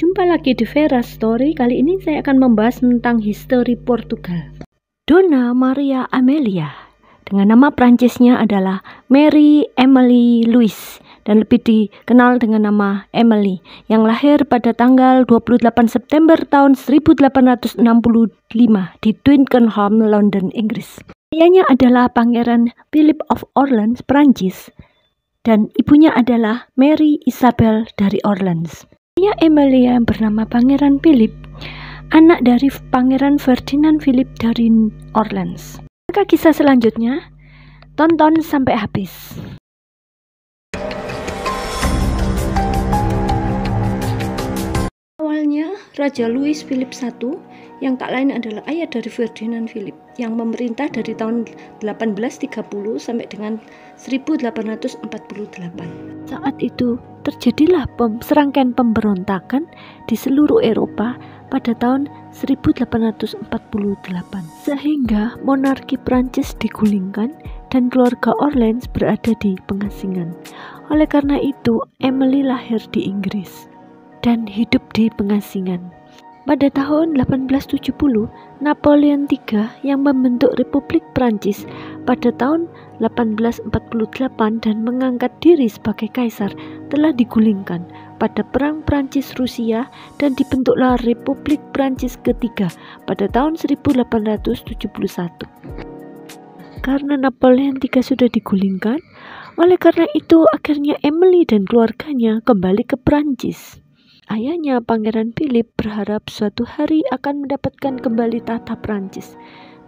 Jumpa lagi di Vera Story. Kali ini saya akan membahas tentang histori Portugal. Donna Maria Amelia, dengan nama Prancisnya adalah Mary Emily Louise, dan lebih dikenal dengan nama Emily, yang lahir pada tanggal 28 September tahun 1865 di Twickenham, London, Inggris. Ayahnya adalah Pangeran Philip of Orleans, Prancis, dan ibunya adalah Mary Isabel dari Orleans. Ayah Emilia yang bernama Pangeran Philip, anak dari Pangeran Ferdinand Philip dari Orleans. Maka kisah selanjutnya, tonton sampai habis. Awalnya, Raja Louis Philip I, yang tak lain adalah ayah dari Ferdinand Philip, yang memerintah dari tahun 1830 sampai dengan 1848. Saat itu, terjadilah serangkaian pemberontakan di seluruh Eropa pada tahun 1848, sehingga monarki Prancis digulingkan dan keluarga Orleans berada di pengasingan. Oleh karena itu, Emily lahir di Inggris dan hidup di pengasingan. Pada tahun 1870, Napoleon III yang membentuk Republik Prancis pada tahun 1848 dan mengangkat diri sebagai kaisar telah digulingkan pada Perang Prancis-Rusia dan dibentuklah Republik Prancis ketiga pada tahun 1871. Karena Napoleon III sudah digulingkan, oleh karena itu akhirnya Emily dan keluarganya kembali ke Prancis. Ayahnya, Pangeran Philip, berharap suatu hari akan mendapatkan kembali tahta Prancis,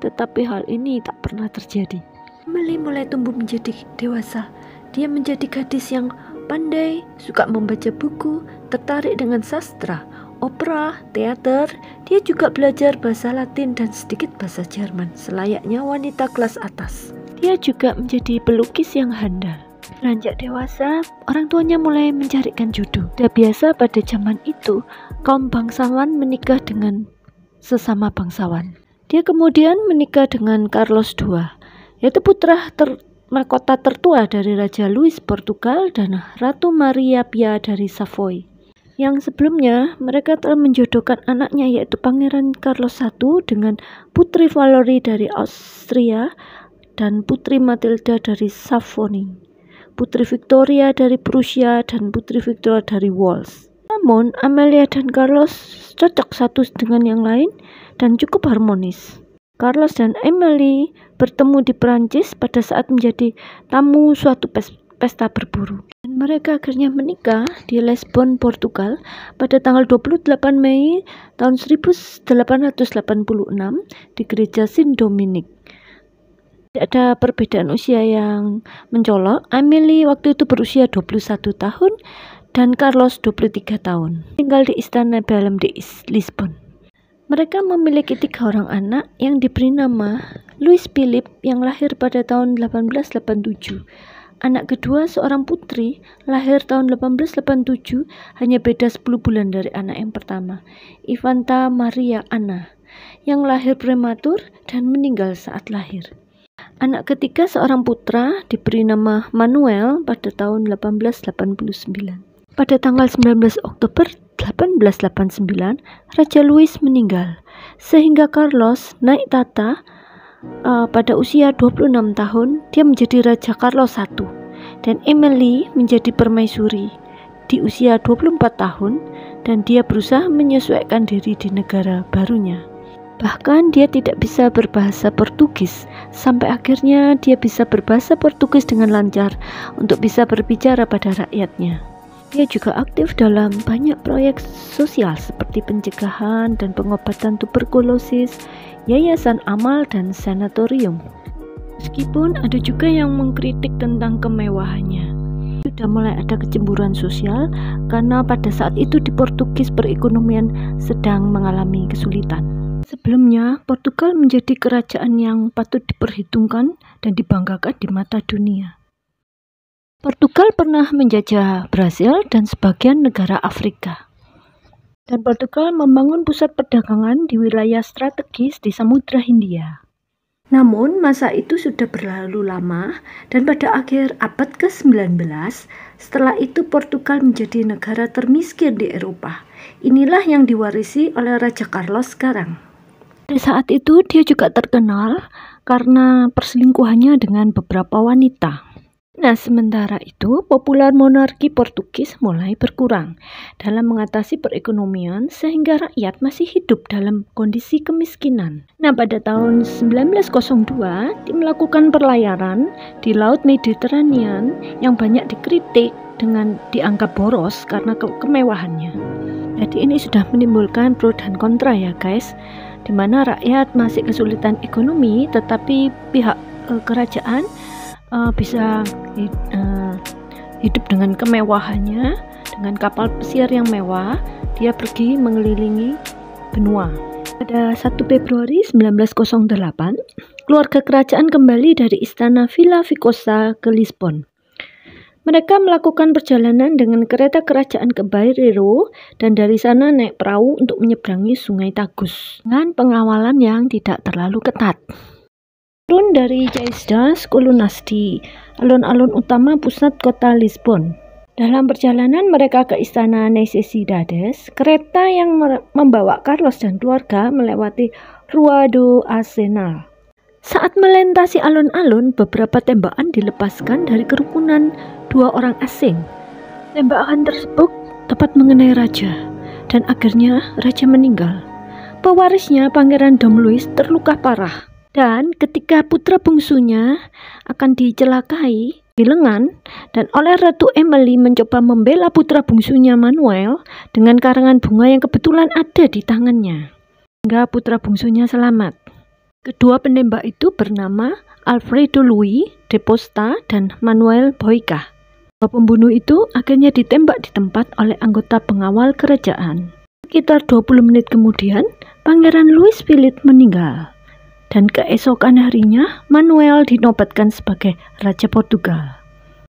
tetapi hal ini tak pernah terjadi. Emily mulai tumbuh menjadi dewasa. Dia menjadi gadis yang pandai, suka membaca buku, tertarik dengan sastra, opera, teater. Dia juga belajar bahasa Latin dan sedikit bahasa Jerman, selayaknya wanita kelas atas. Dia juga menjadi pelukis yang handal. Beranjak dewasa, orang tuanya mulai mencarikan jodoh. Sudah biasa pada zaman itu, kaum bangsawan menikah dengan sesama bangsawan. Dia kemudian menikah dengan Carlos II, yaitu putra mahkota tertua dari Raja Louis Portugal dan Ratu Maria Pia dari Savoy. Yang sebelumnya, mereka telah menjodohkan anaknya, yaitu Pangeran Carlos I dengan Putri Valorie dari Austria dan Putri Matilda dari Savoy, Putri Victoria dari Prusia, dan Putri Victoria dari Wales. Namun, Amelia dan Carlos cocok satu dengan yang lain dan cukup harmonis. Carlos dan Emily bertemu di Prancis pada saat menjadi tamu suatu pesta berburu. Dan mereka akhirnya menikah di Lisbon, Portugal pada tanggal 28 Mei tahun 1886 di gereja Saint Dominic. Tidak ada perbedaan usia yang mencolok. Emily waktu itu berusia 21 tahun dan Carlos 23 tahun. Tinggal di Istana Belem di Lisbon. Mereka memiliki 3 orang anak yang diberi nama Louis Philip yang lahir pada tahun 1887. Anak kedua, seorang putri, lahir tahun 1887, hanya beda 10 bulan dari anak yang pertama, Infanta Maria Anna, yang lahir prematur dan meninggal saat lahir. Anak ketiga, seorang putra, diberi nama Manuel pada tahun 1889. Pada tanggal 19 Oktober 1889, Raja Louis meninggal, sehingga Carlos naik tahta pada usia 26 tahun. Dia menjadi Raja Carlos I, dan Emily menjadi permaisuri di usia 24 tahun, dan dia berusaha menyesuaikan diri di negara barunya. Bahkan dia tidak bisa berbahasa Portugis, sampai akhirnya dia bisa berbahasa Portugis dengan lancar untuk bisa berbicara pada rakyatnya. Dia juga aktif dalam banyak proyek sosial seperti pencegahan dan pengobatan tuberkulosis, yayasan amal, dan sanatorium. Meskipun ada juga yang mengkritik tentang kemewahannya. Sudah mulai ada kecemburuan sosial karena pada saat itu di Portugis perekonomian sedang mengalami kesulitan. Sebelumnya, Portugal menjadi kerajaan yang patut diperhitungkan dan dibanggakan di mata dunia. Portugal pernah menjajah Brasil dan sebagian negara Afrika. Dan Portugal membangun pusat perdagangan di wilayah strategis di Samudra Hindia. Namun masa itu sudah berlalu lama dan pada akhir abad ke-19, setelah itu Portugal menjadi negara termiskin di Eropa. Inilah yang diwarisi oleh Raja Carlos sekarang. Pada saat itu dia juga terkenal karena perselingkuhannya dengan beberapa wanita. Nah, sementara itu populer monarki Portugis mulai berkurang dalam mengatasi perekonomian sehingga rakyat masih hidup dalam kondisi kemiskinan. Nah, pada tahun 1902 dia melakukan pelayaran di Laut Mediterranean yang banyak dikritik dengan dianggap boros karena kemewahannya. Jadi ini sudah menimbulkan pro dan kontra ya guys, di mana rakyat masih kesulitan ekonomi tetapi pihak kerajaan bisa hidup dengan kemewahannya, dengan kapal pesiar yang mewah. Dia pergi mengelilingi benua. Pada 1 Februari 1908, keluarga kerajaan kembali dari istana Vila Vicosa ke Lisbon. Mereka melakukan perjalanan dengan kereta kerajaan ke Bairro dan dari sana naik perahu untuk menyeberangi Sungai Tagus dengan pengawalan yang tidak terlalu ketat. Turun dari Chais das Colunas di alun-alun utama pusat kota Lisbon. Dalam perjalanan mereka ke istana Necesidades, kereta yang membawa Carlos dan keluarga melewati Rua do Arsenal. Saat melintasi alun-alun, beberapa tembakan dilepaskan dari kerukunan 2 orang asing. Tembakan tersebut tepat mengenai raja, dan akhirnya raja meninggal. Pewarisnya, Pangeran Dom Luis, terluka parah. Dan ketika putra bungsunya akan dicelakai di lengan dan oleh Ratu Emily mencoba membela putra bungsunya Manuel dengan karangan bunga yang kebetulan ada di tangannya, hingga putra bungsunya selamat. Kedua penembak itu bernama Alfredo Louis de Posta dan Manuel Boica. Dua pembunuh itu akhirnya ditembak di tempat oleh anggota pengawal kerajaan. Sekitar 20 menit kemudian, Pangeran Luis Philip meninggal. Dan keesokan harinya Manuel dinobatkan sebagai Raja Portugal.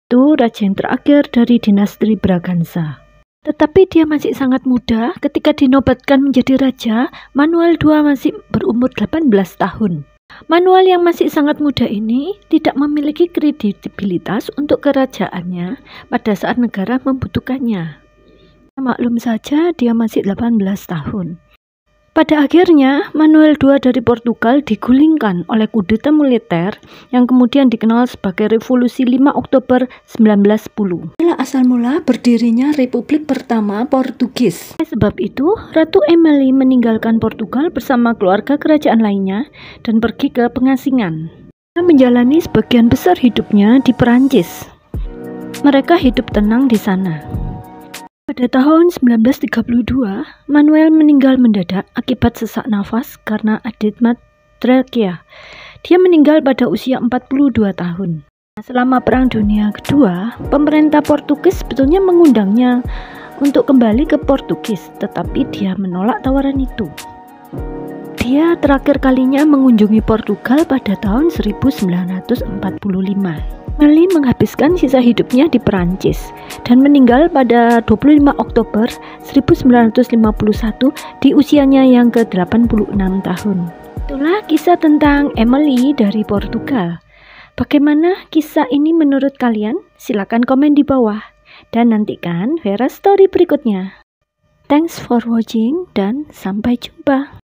Itu raja yang terakhir dari dinasti Braganza. Tetapi dia masih sangat muda ketika dinobatkan menjadi raja. Manuel II masih berumur 18 tahun. Manuel yang masih sangat muda ini tidak memiliki kredibilitas untuk kerajaannya pada saat negara membutuhkannya. Maklum saja dia masih 18 tahun. Pada akhirnya, Manuel II dari Portugal digulingkan oleh kudeta militer yang kemudian dikenal sebagai Revolusi 5 Oktober 1910. Inilah asal mula berdirinya Republik pertama Portugis. Sebab itu, Ratu Emily meninggalkan Portugal bersama keluarga kerajaan lainnya dan pergi ke pengasingan. Dia menjalani sebagian besar hidupnya di Perancis. Mereka hidup tenang di sana. Pada tahun 1932, Manuel meninggal mendadak akibat sesak nafas karena edema trakea. Dia meninggal pada usia 42 tahun. Selama Perang Dunia Kedua, pemerintah Portugis sebetulnya mengundangnya untuk kembali ke Portugis, tetapi dia menolak tawaran itu. Dia terakhir kalinya mengunjungi Portugal pada tahun 1945. Emily menghabiskan sisa hidupnya di Perancis dan meninggal pada 25 Oktober 1951 di usianya yang ke-86 tahun. Itulah kisah tentang Emily dari Portugal. Bagaimana kisah ini menurut kalian? Silakan komen di bawah dan nantikan Vera Story berikutnya. Thanks for watching dan sampai jumpa.